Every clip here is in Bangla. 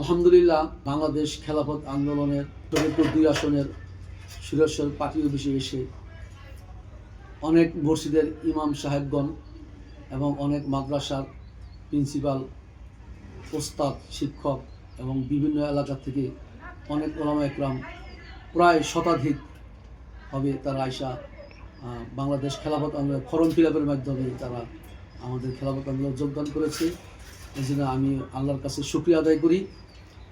আলহামদুলিল্লাহ, বাংলাদেশ খেলাফত আন্দোলনের শরীয়তপুর ২ আসনের সুরেশ্বর পার্টি অফিসে এসে অনেক মসজিদের ইমাম সাহেবগণ এবং অনেক মাদ্রাসার প্রিন্সিপাল, ওস্তাদ, শিক্ষক এবং বিভিন্ন এলাকা থেকে অনেক ওলামা একরাম প্রায় শতাধিক হবে তারা আইসা বাংলাদেশ খেলাফত আন্দোলনের ফর্ম ফিল আপের মাধ্যমে তারা আমাদের খেলাফত আন্দোলনে যোগদান করেছে। এই জন্য আমি আল্লাহর কাছে শুকরিয়া আদায় করি।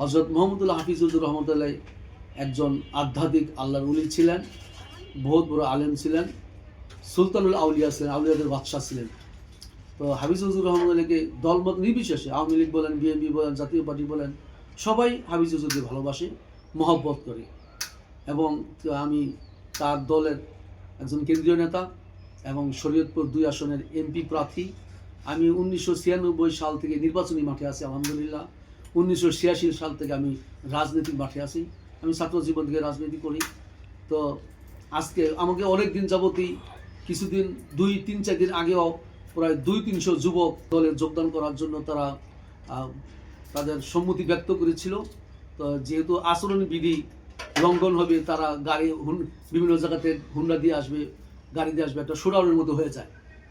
হযরত মুহাম্মদুল্লাহ হাফিজুর রহমতুল্লাহ একজন আধ্যাত্মিক আল্লাহর উলি ছিলেন, বহুত বড় আলেম ছিলেন, সুলতানুল আউলিয়া ছিলেন, আউলিয়াদের বাদশাহ ছিলেন। তো হাফিজুর রহমতুল্লাহকে দলমত নির্বিশেষে আওয়ামী লীগ বলেন, বিএনপি বলেন, জাতীয় পার্টি বলেন, সবাই হাফিজুরকে ভালোবাসে, মহব্বত করে। এবং আমি তার দলের একজন কেন্দ্রীয় নেতা এবং শরীয়তপুর ২ আসনের এমপি প্রার্থী। আমি 1996 সাল থেকে নির্বাচনী মাঠে আছি। আলহামদুলিল্লাহ 1986 সাল থেকে আমি রাজনৈতিক মাঠে আছি। আমি ছাত্র জীবন থেকে রাজনীতি করি। তো আজকে আমাকে অনেক দিন যাবতই, কিছুদিন 2-3-4 দিন আগেও প্রায় 200-300 যুবক দলে যোগদান করার জন্য তারা তাদের সম্মতি ব্যক্ত করেছিল। তো যেহেতু আচরণবিধি লঙ্ঘন হবে, তারা গাড়ি বিভিন্ন জায়গাতে হুন্ডা দিয়ে আসবে, গাড়ি দিয়ে আসবে, একটা শোডাউনের মতো হয়ে যায়।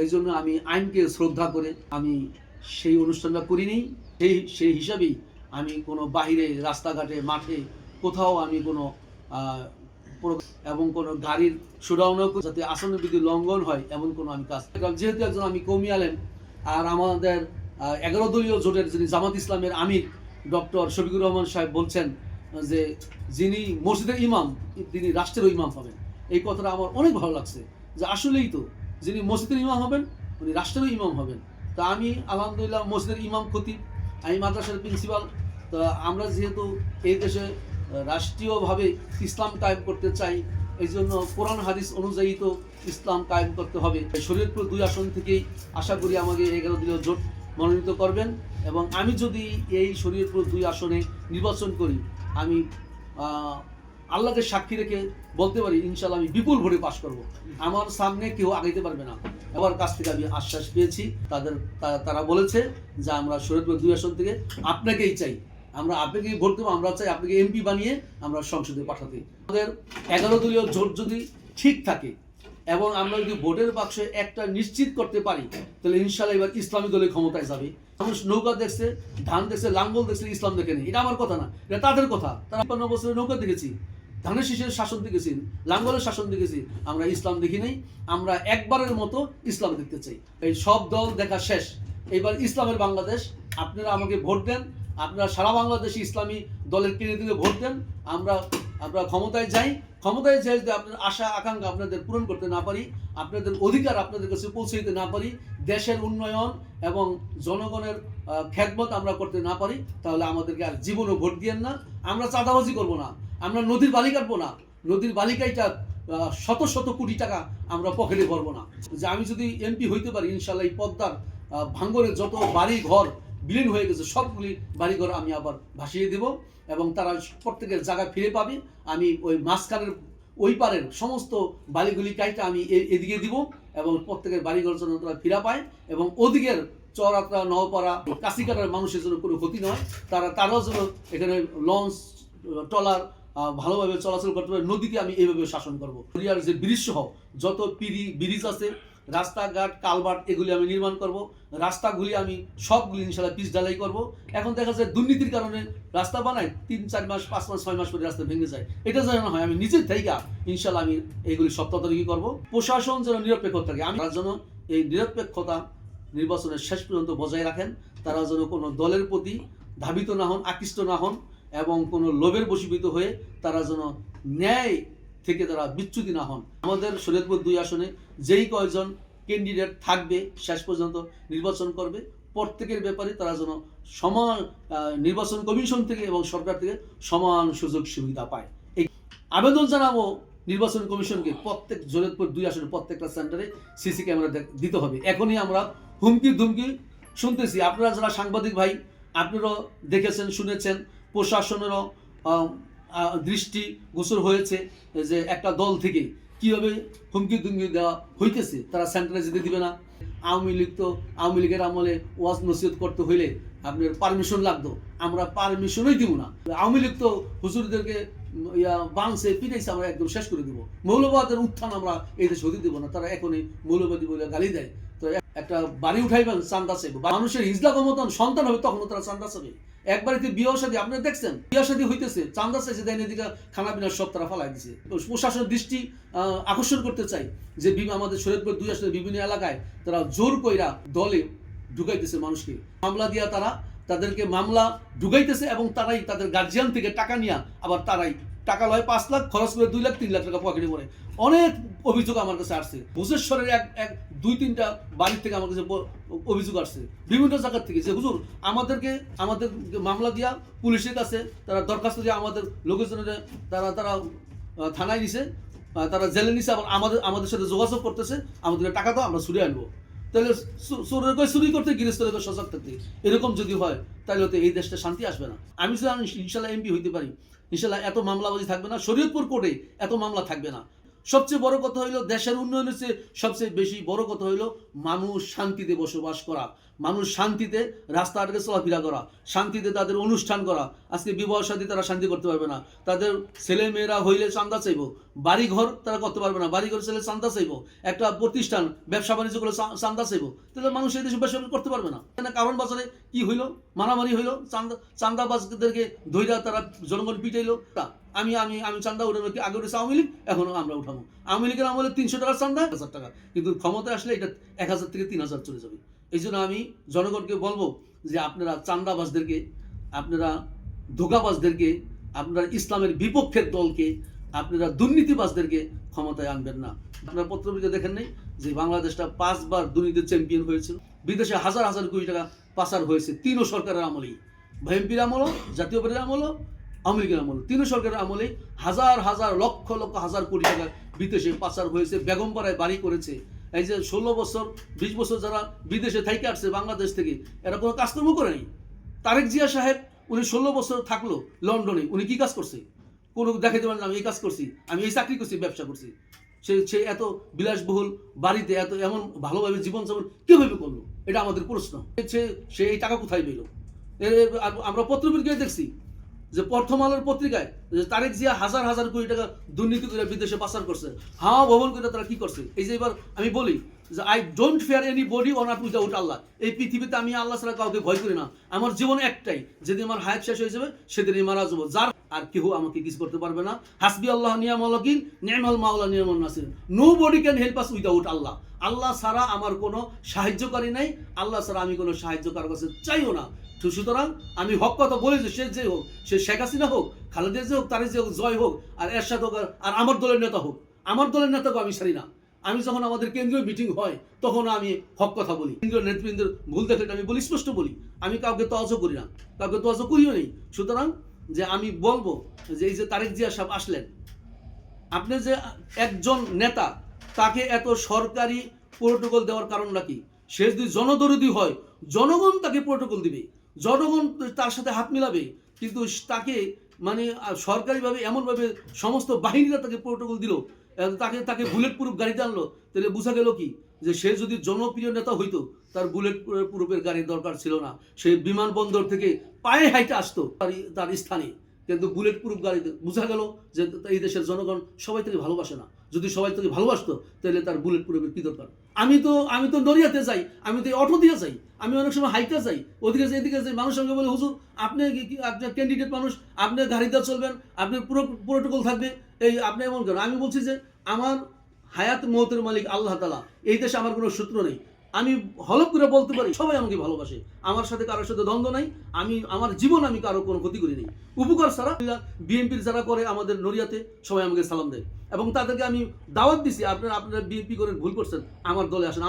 এই জন্য আমি আইনকে শ্রদ্ধা করে আমি সেই অনুষ্ঠানটা করিনি। সেই হিসাবেই আমি কোনো বাহিরে, রাস্তাঘাটে, মাঠে কোথাও আমি কোনো এবং কোনো গাড়ির শোডাউনও যাতে আচরণবিধি লঙ্ঘন হয় এমন কোনো আমি কাজ, যেহেতু একজন আমি কওমি আলেম, আর আমাদের 11 দলীয় জোটের যিনি জামাত ইসলামের আমির ডক্টর শফিকুর রহমান সাহেব বলছেন যে যিনি মসজিদের ইমাম তিনি রাষ্ট্রেরও ইমাম হবেন। এই কথাটা আমার অনেক ভালো লাগছে, যে আসলেই তো যিনি মসজিদের ইমাম হবেন উনি রাষ্ট্রেরও ইমাম হবেন। তা আমি আলহামদুলিল্লাহ মসজিদের ইমাম, খতিব, আমি মাদ্রাসার প্রিন্সিপাল। তো আমরা যেহেতু এই দেশে রাষ্ট্রীয়ভাবে ইসলাম কায়েম করতে চাই, এই জন্য কোরআন হাদিস অনুযায়ী তো ইসলাম কায়েম করতে হবে। শরীয়তপুর 2 আসন থেকেই আশা করি আমাকে 11 দলীয় জোট মনোনীত করবেন। এবং আমি যদি এই শরীয়তপুর 2 আসনে নির্বাচন করি, আমি আল্লাহকে সাক্ষী রেখে বলতে পারি ইনশাআল্লাহ আমি বিপুল ভোটে পাশ করব। আমার সামনে কেউ আগাইতে পারবে না। আমার কাছ থেকে আমি আশ্বাস পেয়েছি। তারা বলেছে যে আমরা শরীয়তপুর 2 আসন থেকে আপনাকেই চাই, আমরা আপনাকেই ভোট দেবো, আমরা চাই আপনাকে এমপি বানিয়ে আমরা সংসদে পাঠাতে। আমাদের 11 দলীয় জোট যদি ঠিক থাকে এবং আমরা যদি ভোটের বাক্সে একটা নিশ্চিত করতে পারি, তাহলে ইনশাআল্লাহ এবার ইসলামী দলের ক্ষমতায় যাবে। মানুষ নৌকা দেখছে, ধান দেখছে, লাঙ্গল দেখছে, ইসলাম দেখেনি। এটা আমার কথা না, এটা তাদের কথা। তারা ৫৫ বছরের নৌকা দেখেছি, ধানের শীষের শাসন দেখেছি, লাঙ্গলের শাসন দেখেছি, আমরা ইসলাম দেখি নাই। আমরা একবারের মতো ইসলাম দেখতে চাই। এই সব দল দেখা শেষ, এবার ইসলামের বাংলাদেশ। আপনারা আমাকে ভোট দেন, আপনারা সারা বাংলাদেশে ইসলামী দলের কেন্দ্রে ভোট দেন। আমরা ক্ষমতায় যাই। ক্ষমতায় যাই যদি আপনার আশা আকাঙ্ক্ষা আপনাদের পূরণ করতে না পারি, আপনাদের অধিকার আপনাদের কাছে পৌঁছে দিতে না পারি, দেশের উন্নয়ন এবং জনগণের খেদমত আমরা করতে না পারি, তাহলে আমাদেরকে আর জীবনও ভোট দিয়েন না। আমরা চাঁদাবাজি করব না, আমরা নদীর বালি কাটবো না, নদীর বালিকাইটা শত শত কোটি টাকা আমরা পকেটে ভরবো না। যে আমি যদি এমপি হইতে পারি, ইনশাল্লাহ এই পদ্মার ভাঙ্গরে যত বাড়ি ঘর বিলীন হয়ে গেছে সবগুলি বাড়িঘর আমি আবার ভাসিয়ে দেব এবং তারা প্রত্যেকের জায়গা ফিরে পাবে। আমি ওই মাঝখানের ওই পারের সমস্ত বাড়িগুলি কাইটা আমি এদিকে দিব এবং প্রত্যেকের বাড়িঘর যেন তারা ফিরা পায় এবং ওদিকের চরাতরা, নওপাড়া, কাশিকাটার মানুষের জন্য কোনো ক্ষতি নয়। তারাও যেন এখানে লঞ্চ, ট্রলার ভালোভাবে চলাচল করতে পারে। নদীকে আমি এইভাবে শাসন করবো। দরিয়ার যে ব্রিজ সহ যত ব্রিজ আছে, রাস্তাঘাট, কালভার্ট, এগুলি আমি নির্মাণ করব। রাস্তাগুলি আমি সবগুলি ইনশাআল্লাহ পিচ ঢালাই করব। এখন দেখা যায় দুর্নীতির কারণে রাস্তা বানায় 3-4 মাস, 5 মাস, 6 মাস পরে রাস্তা ভেঙে যায়। এটা যেন হয় আমি নিজের থেকে ইনশাআল্লাহ আমি এইগুলি সব তদারকি করব। প্রশাসন যেন নিরপেক্ষ থাকে, আমি তার জন্য এই নিরপেক্ষতা নির্বাচনের শেষ পর্যন্ত বজায় রাখেন। তারা যেন কোনো দলের প্রতি ধাবিত না হন, আকৃষ্ট না হন এবং কোনো লোভের বশীভূত হয়ে তারা যেন ন্যায় থেকে তারা বিচ্যুতি না হন। আমাদের শরীয়তপুর 2 আসনে যেই কয়জন ক্যান্ডিডেট থাকবে শেষ পর্যন্ত নির্বাচন করবে, প্রত্যেকের ব্যাপারে তারা যেন সমান নির্বাচন কমিশন থেকে এবং সরকার থেকে সমান সুযোগ সুবিধা পায়। এই আবেদন জানাবো নির্বাচন কমিশনকে, প্রত্যেক শরীয়তপুর 2 আসনের প্রত্যেকটা সেন্টারে সিসি ক্যামেরা দিতে হবে। এখনই আমরা হুমকি ধুমকি শুনতেছি। আপনারা যারা সাংবাদিক ভাই, আপনারাও দেখেছেন, শুনেছেন, প্রশাসনেরও দৃষ্টি গোচর হয়েছে যে একটা দল থেকে কিভাবে হুমকি ধুমকি দেওয়া হইতেছে, তারা সেন্টারে যেতে দিবে না। আওয়ামী লীগের আমলে ওয়াজ নসিহত করতে হইলে আপনার পারমিশন লাগতো, আমরা পারমিশনই দিব না। আওয়ামী লীগ তো হুজুরদেরকে বাংসে পিটাইছে, আমরা একদম শেষ করে দিব। মৌলবাদের উত্থান আমরা এই দেশে হতে দিব না। তারা এখনই মৌলবাদী বলে গালি দেয়। তো একটা বাড়ি উঠাইবেন চান্দা চাইব, মানুষের হিজলা ক্ষমতা সন্তান হবে তখন তারা চান্দা চাবে। একবারে বিয়ে শাদী আপনারা দেখছেন, বিয়ে শাদী হইতেছে চান্দা চাইছে, দেন এদিকে খানা পিনার সব তারা ফালাই দিছে। প্রশাসনের দৃষ্টি আকর্ষণ করতে চাই যে আমাদের শরীয়তপুর 2 আসনের বিভিন্ন এলাকায় তারা জোর কইরা দলে ঢুকাইতেছে মানুষকে, মামলা দিয়া তাদেরকে মামলা ঢুকাইতেছে এবং তারাই তাদের গার্জিয়ান থেকে টাকা নিয়ে আবার তারাই টাকা লয় 5 লাখ, খরচ করে 2 লাখ 3 লাখ টাকা পকেটে পড়ে। অনেক অভিযোগ আমার কাছে আসছে। ভূষেশ্বরের এক 2-3টা বাড়ির থেকে আমার কাছে অভিযোগ আসছে বিভিন্ন জায়গার থেকে যে হুজুর আমাদের মামলা দিয়া পুলিশের কাছে তারা দরখাস্ত দিয়ে আমাদের লোকজনের তারা থানায় নিছে, তারা জেলে নিছে, আবার আমাদের সাথে যোগাযোগ করতেছে, আমাদের টাকা দাও আমরা চুরি আনবো। তাহলে চুরি করতে গৃহস্থকে সজাগ থাকতে, এরকম যদি হয় তাহলে হতে এই দেশটা শান্তি আসবে না। আমি যদি ইনশাল্লাহ এমপি হইতে পারি, ইনশাল্লাহ এত মামলাবাজি থাকবে না, শরীয়তপুর কোর্টে এত মামলা থাকবে না। সবচেয়ে বড় কথা হইলো দেশের উন্নয়নের চেয়ে সবচেয়ে বেশি বড় কথা হইলো মানুষ শান্তিতে বসবাস করা, মানুষ শান্তিতে রাস্তাঘাটে চলাফেরা করা, শান্তিতে তাদের অনুষ্ঠান করা। আজকে বিবাহ শাদী তারা শান্তি করতে পারবে না, তাদের ছেলে মেয়েরা হইলে চান্দা চাইব, বাড়ি ঘর তারা করতে পারবে না, বাড়ি ঘর ছেলে চান্দা চাইব, একটা প্রতিষ্ঠান ব্যবসা বাণিজ্য করে চান্দা চাইব, তাহলে মানুষ এই দেশে ব্যবসা করতে পারবে না। কারণ বাজারে কি হইলো, মারামারি হইলো, চান্দাবাজদেরকে ধৈর্য তারা জনগণ পিটাইলো। আমি আমি আমি চান্দা উঠানো আগে উঠেছে আওয়ামী লীগ, এখনো আমরা উঠাবো। আওয়ামী লীগের আমলে 300 টাকার চান্দা 1000 টাকা, কিন্তু ক্ষমতায় আসলে এটা 1000 থেকে 3000 চলে যাবে। এই জন্য আমি জনগণকে বলবো যে আপনারা চান্দাবাজদেরকে, আপনারা ধোঁকাবাজদেরকে, আপনারা ইসলামের বিপক্ষের দলকে, আপনারা দুর্নীতিবাজদেরকে ক্ষমতায় আনবেন না। আপনারা পত্রপত্রিকা দেখেন নাই যে বাংলাদেশটা 5 বার দুর্নীতির চ্যাম্পিয়ন হয়েছিল, বিদেশে হাজার হাজার কোটি টাকা পাচার হয়েছে 3 সরকারের আমলেই, বিএনপির আমলও, জাতীয় পার্টির আমলও, আওয়ামী লীগের আমল, 3 সরকারের আমলে হাজার হাজার লক্ষ লক্ষ হাজার কোটি টাকা বিদেশে পাচার হয়েছে। বেগমপাড়ায় বাড়ি করেছে। এই যে 16 বছর 20 বছর যারা বিদেশে থাইকে আসছে বাংলাদেশ থেকে, এরা কোনো কাজকর্ম করেনি। তারেক জিয়া সাহেব উনি 16 বছর থাকলো লন্ডনে, উনি কি কাজ করছে? কোনো দেখাইতে পারেন আমি এই কাজ করছি, আমি এই চাকরি করছি, ব্যবসা করছি। সে এত বিলাসবহুল বাড়িতে এমন ভালোভাবে জীবনযাপন কীভাবে করলো, এটা আমাদের প্রশ্ন। সে এই টাকা কোথায় পেল? আমরা পত্রপত্রিকায় দেখছি যে প্রথম আলোর পত্রিকায় তারেক জিয়া হাজার হাজার কোটি টাকা দুর্নীতি করে বিদেশে পাচার করছে। হাওয়া ভবন করে তারা কি করছে? এই যে এবার আমি বলি যে I don't fear anybody on up without Allah. এই পৃথিবীতে আমি আল্লাহ ছাড়া কাউকে ভয় করি না। আমার জীবন একটাই, যেদিন আমার হায়াত শেষ হয়ে যাবে সেদিনই মারা যাবো। যার আর কেউ আমাকে কিছু করতে পারবে না। হাসবি আল্লাহ নিয়ামাল ওয়াকিল নি'মাল মাওলা নি'মান নাসির। Nobody can help us without Allah. Allah ছাড়া আমার কোনো সাহায্যকারী নাই, আল্লাহ ছাড়া আমি কোনো সাহায্য কারো কাছে চাইও না। সুতরাং আমি হক কথা বলেছি, সে যে হোক, সে শেখ হাসিনা হোক, খালেদা যে হোক, তারে যে হোক, জয় হোক, আর এরশাদ হোক, আর আমার দলের নেতা হোক, আমার দলের নেতাকে আমি ছাড়ি না। আমি যখন আমাদের কেন্দ্রীয় মিটিং হয় তখন আমি হক কথা বলি, কেন্দ্রীয় নেতৃবৃন্দের ভুল দেখলে আমি বলি, স্পষ্ট বলি। আমি কাউকে তোয়াজ্জো করি না, কাউকে তোয়াজ্জো করিও নেই। সুতরাং যে আমি বলবো যে এই যে তারেক জিয়া সাহেব আসলেন, আপনি যে একজন নেতা, তাকে এত সরকারি প্রোটোকল দেওয়ার কারণ নাকি? সে যদি জনদরদি হয়, জনগণ তাকে প্রোটোকল দিবে, জনগণ তার সাথে হাত মিলাবে। কিন্তু তাকে মানে সরকারিভাবে এমনভাবে সমস্ত বাহিনীরা তাকে প্রোটোকল দিল, তাকে বুলেট প্রুফ গাড়িতে আনলো, তাহলে বোঝা গেল কি যে সে যদি জনপ্রিয় নেতা হইতো তার বুলেট প্রুফের গাড়ির দরকার ছিল না। সে বিমানবন্দর থেকে পায়ে হাইটে আসতো তার স্থানে, কিন্তু বুলেট প্রুফ গাড়িতে। বোঝা গেল যে এই দেশের জনগণ সবাই তাকে ভালোবাসে না। যদি সবাই তাকে ভালোবাসতো তাহলে তার বুলেট প্রুফের কি দরকার? আমি তো নড়িয়াতে যাই, আমি তো অটো দিয়ে যাই, আমি অনেক সময় হাইটে যাই, ওদিকে যাই এদিকে যাই। মানুষ সঙ্গে বলে হুজুর আপনি আপনার ক্যান্ডিডেট মানুষ, আপনি গাড়িতে চলবেন, আপনি পুরো প্রোটোকল থাকবে, এই আপনি এমন করেন। আমি বলছি যে আমার হায়াত মৌতের মালিক আল্লাহ তাআলা, এই দেশে আমার কোনো শত্রু নেই। আমি হলফ করে বলতে পারি সবাই আমাকে ভালোবাসে, আমার সাথে কারোর সাথে দ্বন্দ্ব নাই। আমার জীবন আমি কারো কোনো ক্ষতি করি নাই, উপকার ছাড়া। বিএনপির যারা করে আমাদের নড়িয়াতে সবাই আমাকে সালাম দেয় এবং তাদেরকে আমি দাওয়াত দিছি, আপনারা বিএনপি করে ভুল করছেন, আমার দলে আসেন।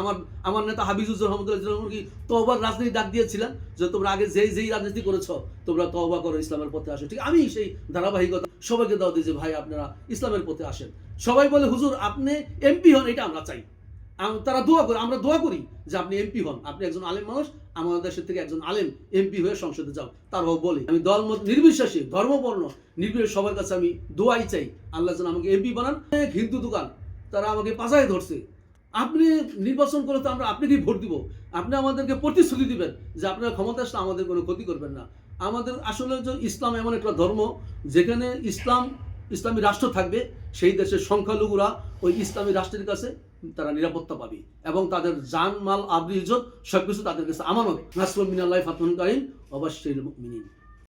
আমার নেতা হাফিজুর রহমতুল্লাহ কি তওবার রাজনীতি ডাক দিয়েছিলেন যে তোমরা আগে যেই রাজনীতি করেছ তোমরা তওবা করো, ইসলামের পথে আসো। ঠিক আমি সেই ধারাবাহিকতা সবাইকে দাওয়াত দিই যে ভাই আপনারা ইসলামের পথে আসেন। সবাই বলে হুজুর আপনি এমপি হন, এটা আমরা চাই। তারা দোয়া করে, আমরা দোয়া করি যে আপনি এমপি হন, আপনি একজন আলেম মানুষ, আমাদের দেশের থেকে একজন আলেম এমপি হয়ে সংসদে যাও। তারাও বলে আমি দলমত নির্বিশেষে, ধর্মবর্ণ নির্বিশেষে সবার কাছে আমি দোয়াই চাই, আল্লাহ যেন আমাকে এমপি বানান। হিন্দু দোকান তারা আমাকে পাশায় ধরছে, আপনি নির্বাচন করে তো আমরা আপনাকেই ভোট দিব, আপনি আমাদেরকে প্রতিশ্রুতি দিবেন যে আপনারা ক্ষমতা আসলে আমাদের কোনো ক্ষতি করবেন না। আমাদের আসলে যে ইসলাম এমন একটা ধর্ম যেখানে ইসলামী রাষ্ট্র থাকবে, সেই দেশের সংখ্যালঘুরা ওই ইসলামী রাষ্ট্রের কাছে তারা নিরাপত্তা পাবে এবং তাদের জান মাল আবরি ইজ্জত সবকিছু তাদের কাছে আমানত। নাসরুম মিনাল্লাহি ফাতহুন কারীম ওয়া বাশশিরিল মুমিনিন।